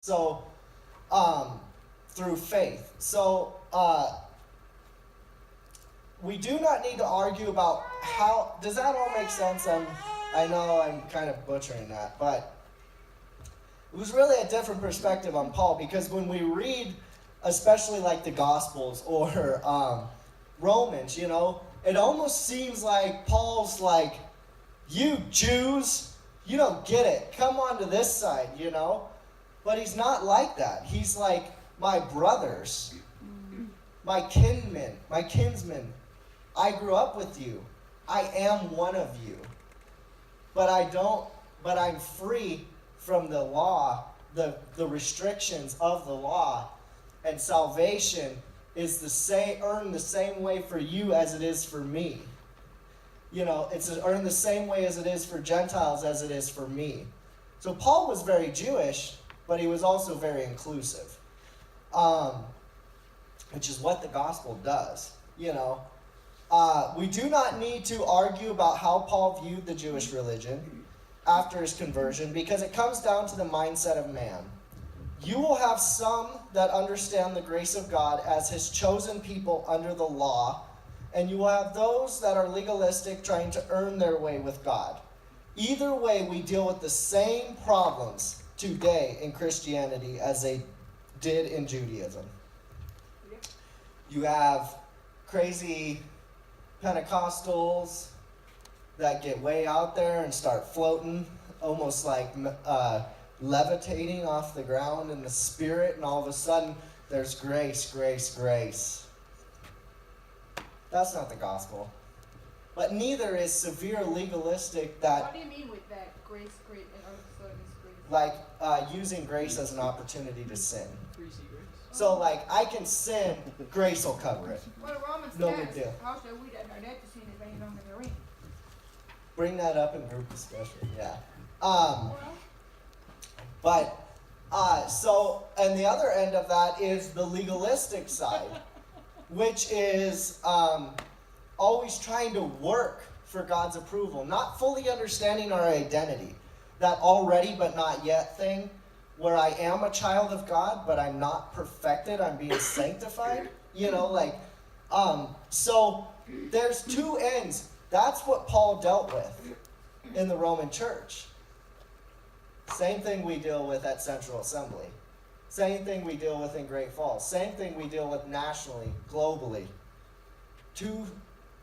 So, through faith. So, we do not need to argue about how. Does that all make sense? I know I'm kind of butchering that, but it was really a different perspective on Paul, because when we read, especially like the Gospels or Romans, it almost seems like Paul's like, you Jews, you don't get it. Come on to this side, But he's not like that. He's like, my brothers, my kinsmen, I grew up with you. I am one of you. But I'm free from the law, the restrictions of the law. And salvation is earned the same way for you as it is for me. It's earned the same way as it is for Gentiles as it is for me. So Paul was very Jewish, but he was also very inclusive, which is what the gospel does. We do not need to argue about how Paul viewed the Jewish religion after his conversion, because it comes down to the mindset of man. You will have some that understand the grace of God as his chosen people under the law, and you will have those that are legalistic, trying to earn their way with God. Either way, we deal with the same problems today in Christianity as they did in Judaism. You have crazy Pentecostals that get way out there and start floating, almost like levitating off the ground in the spirit, and all of a sudden there's grace, grace, grace. That's not the gospel. But neither is severe legalistic that... What do you mean with that? Grace, grace, and grace? Like using grace as an opportunity to sin. So like, I can sin, grace will cover it. Well, Romans No says, big deal. how shall we that are dead to sin if any longer therein? Bring that up in group discussion, yeah. And the other end of that is the legalistic side, which is always trying to work for God's approval, not fully understanding our identity. That already but not yet thing, where I am a child of God, but I'm not perfected, I'm being sanctified. So there's two ends. That's what Paul dealt with in the Roman church. Same thing we deal with at Central Assembly. Same thing we deal with in Great Falls. Same thing we deal with nationally, globally. Two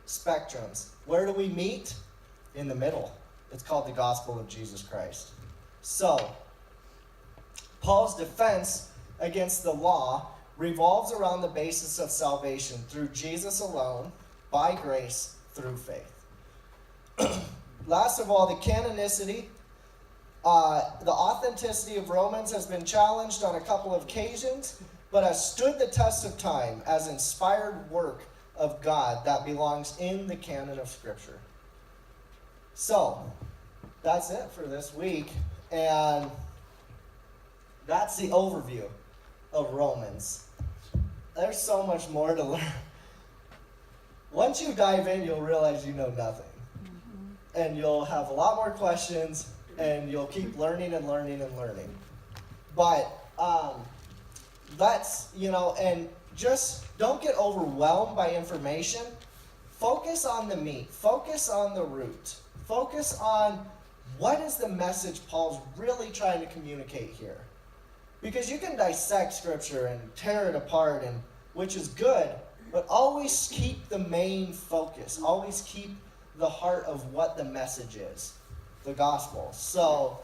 spectrums. Where do we meet? In the middle. It's called the gospel of Jesus Christ. So, Paul's defense against the law revolves around the basis of salvation through Jesus alone, by grace, through faith. Last of all, the canonicity, the authenticity of Romans has been challenged on a couple of occasions, but has stood the test of time as inspired work of God that belongs in the canon of Scripture. So, that's it for this week, and that's the overview of Romans. There's so much more to learn. Once you dive in, you'll realize you know nothing. And you'll have a lot more questions, and you'll keep learning and learning and learning. But and just don't get overwhelmed by information. Focus on the meat. Focus on the root. Focus on what is the message Paul's really trying to communicate here. Because you can dissect Scripture and tear it apart, which is good, but always keep the main focus. Always keep the heart of what the message is, the gospel. So